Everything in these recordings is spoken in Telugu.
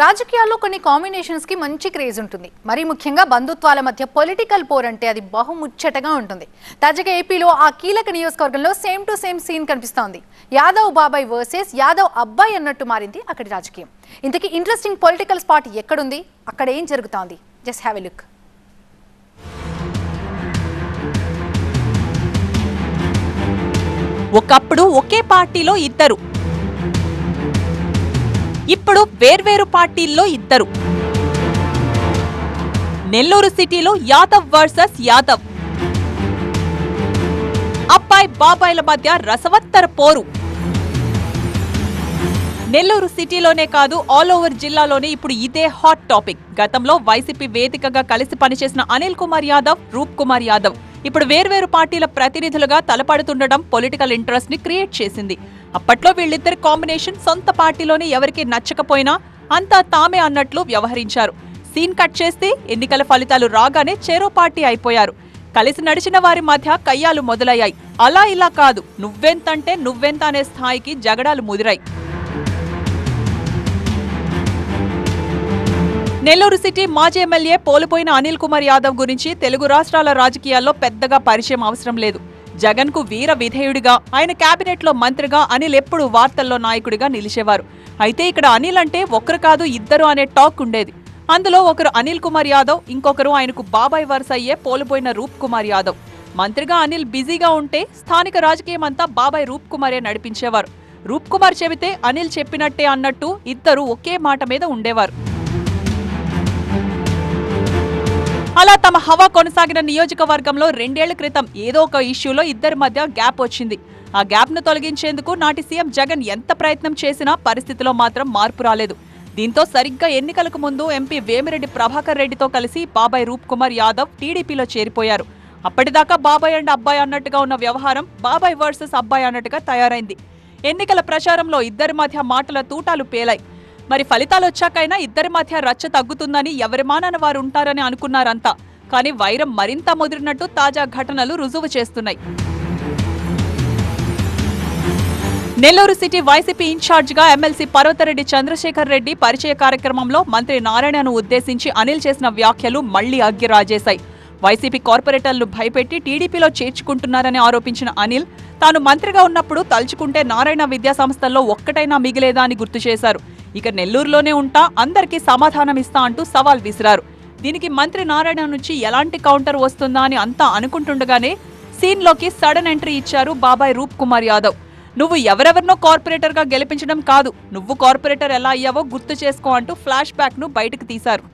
రాజకీయాల్లో కొన్ని కాంబినేషన్స్ కి మంచి క్రేజ్ ఉంటుంది. మరి ముఖ్యంగా బంధుత్వాల మధ్య పొలిటికల్ పోర్ అంటే అది బహుముచ్చటగా ఉంటుంది. తాజాగా ఏపీలో ఆ కీలక నియోజకవర్గంలో సేమ్ టు సేమ్ సీన్ కనిపిస్తోంది. యాదవ్ బాబాయ్ వర్సెస్ యాదవ్ అబ్బాయి అన్నట్టు మారింది అక్కడి రాజకీయం. ఇంతకీ ఇంట్రెస్టింగ్ పొలిటికల్ స్పాట్ ఎక్కడుంది, అక్కడ ఏం జరుగుతోంది? Just have a look. ఒకప్పుడు ఒకే పార్టీలో ఇద్దరు, ఇప్పుడు వేర్వేరు పార్టీల్లో ఇద్దరు. నెల్లూరు సిటీలో యాదవ్ వర్సెస్ యాదవ్, అబ్బాయి బాబాయిల మధ్య రసవత్తర పోరు. నెల్లూరు సిటీలోనే కాదు, ఆల్ ఓవర్ జిల్లాలోనే ఇప్పుడు ఇదే హాట్ టాపిక్. గతంలో వైసీపీ వేదికగా కలిసి పనిచేసిన అనిల్ కుమార్ యాదవ్, రూప్ కుమార్ యాదవ్ ఇప్పుడు వేర్వేరు పార్టీల ప్రతినిధులుగా తలపడుతుండడం పొలిటికల్ ఇంట్రెస్ట్ ని క్రియేట్ చేసింది. అప్పట్లో వీళ్ళిద్దరి కాంబినేషన్ సొంత పార్టీలోనే ఎవరికి నచ్చకపోయినా అంతా తామే అన్నట్లు వ్యవహరించారు. సీన్ కట్ చేస్తే ఎన్నికల ఫలితాలు రాగానే చెరో పార్టీ అయిపోయారు. కలిసి నడిచిన వారి మధ్య కయ్యాలు మొదలయ్యాయి. అలా ఇలా కాదు, నువ్వెంతంటే నువ్వెంత అనే స్థాయికి జగడాలు ముదిరాయి. నెల్లూరు సిటీ మాజీ ఎమ్మెల్యే పోలుపోయిన అనిల్ కుమార్ యాదవ్ గురించి తెలుగు రాష్ట్రాల రాజకీయాల్లో పెద్దగా పరిచయం అవసరం లేదు. జగన్ కు వీర విధేయుడిగా, ఆయన కేబినెట్ లో మంత్రిగా అనిల్ ఎప్పుడు వార్తల్లో నాయకుడిగా నిలిచేవారు. అయితే ఇక్కడ అనిల్ అంటే ఒకరు కాదు ఇద్దరు అనే టాక్ ఉండేది. అందులో ఒకరు అనిల్ కుమార్ యాదవ్, ఇంకొకరు ఆయనకు బాబాయ్ వరుస అయ్యే పోలుపోయిన రూప్ కుమార్ యాదవ్. మంత్రిగా అనిల్ బిజీగా ఉంటే స్థానిక రాజకీయం అంతా బాబాయ్ రూప్ కుమారే నడిపించేవారు. రూప్ కుమార్ చెబితే అనిల్ చెప్పినట్టే అన్నట్టు ఇద్దరు ఒకే మాట మీద ఉండేవారు. అలా తమ హవా కొనసాగిన నియోజకవర్గంలో 2 ఏళ్ల క్రితం ఏదో ఒక ఇష్యూలో ఇద్దరి మధ్య గ్యాప్ వచ్చింది. ఆ గ్యాప్ ను తొలగించేందుకు నాటి సీఎం జగన్ ఎంత ప్రయత్నం చేసినా పరిస్థితిలో మాత్రం మార్పు రాలేదు. దీంతో సరిగ్గా ఎన్నికలకు ముందు ఎంపీ వేమిరెడ్డి ప్రభాకర్ రెడ్డితో కలిసి బాబాయ్ రూప్ కుమార్ యాదవ్ టీడీపీలో చేరిపోయారు. అప్పటిదాకా బాబాయ్ అండ్ అబ్బాయి అన్నట్టుగా ఉన్న వ్యవహారం బాబాయ్ వర్సెస్ అబ్బాయి అన్నట్టుగా తయారైంది. ఎన్నికల ప్రచారంలో ఇద్దరి మధ్య మాటల తూటాలు పేలాయి. మరి ఫలితాలు వచ్చాకైనా ఇద్దరి మధ్య రచ్చ తగ్గుతుందని ఎవరి మానాన వారు ఉంటారని అనుకున్నారంతా. కానీ వైరం మరింత ముదిరినట్టు తాజా ఘటనలు రుజువు చేస్తున్నాయి. నెల్లూరు సిటీ వైసీపీ ఇన్ఛార్జిగా ఎమ్మెల్సీ పర్వతరెడ్డి చంద్రశేఖర్ రెడ్డి పరిచయ కార్యక్రమంలో మంత్రి నారాయణను ఉద్దేశించి అనిల్ చేసిన వ్యాఖ్యలు మళ్లీ అగ్గి రాజేశాయి. వైసీపీ కార్పొరేటర్లు భయపెట్టి టీడీపీలో చేర్చుకుంటున్నారని ఆరోపించిన అనిల్ తాను మంత్రిగా ఉన్నప్పుడు తలుచుకుంటే నారాయణ విద్యా సంస్థల్లో ఒక్కటైనా మిగిలేదా అని గుర్తు చేశారు. ఇక నెల్లూరులోనే ఉంటా, అందరికీ సమాధానమిస్తా అంటూ సవాల్ విసిరారు. దీనికి మంత్రి నారాయణ నుంచి ఎలాంటి కౌంటర్ వస్తుందా అని అంతా అనుకుంటుండగానే సీన్లోకి సడన్ ఎంట్రీ ఇచ్చారు బాబాయ్ రూప్ కుమార్ యాదవ్. నువ్వు ఎవరెవరినో కార్పొరేటర్ గా గెలిపించడం కాదు, నువ్వు కార్పొరేటర్ ఎలా అయ్యావో గుర్తు చేసుకో అంటూ ఫ్లాష్ బ్యాక్ ను బయటకు తీశారు.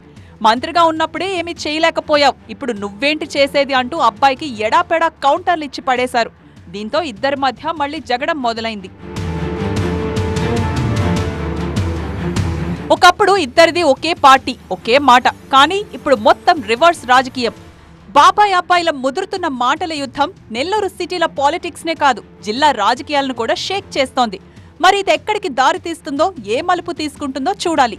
మంత్రిగా ఉన్నప్పుడే ఏమీ చేయలేకపోయావు, ఇప్పుడు నువ్వేంటి చేసేది అంటూ అబ్బాయికి ఎడాపెడా కౌంటర్లు ఇచ్చి పడేశారు. దీంతో ఇద్దరి మధ్య మళ్లీ జగడం మొదలైంది. ఒకప్పుడు ఇద్దరిది ఒకే పార్టీ, ఒకే మాట. కానీ ఇప్పుడు మొత్తం రివర్స్ రాజకీయం. బాబాయ్ అబ్బాయిల ముదురుతున్న మాటల యుద్ధం నెల్లూరు సిటీల పాలిటిక్స్ నే కాదు, జిల్లా రాజకీయాలను కూడా షేక్ చేస్తోంది. మరి ఇది ఎక్కడికి దారి తీస్తుందో, ఏ మలుపు తీసుకుంటుందో చూడాలి.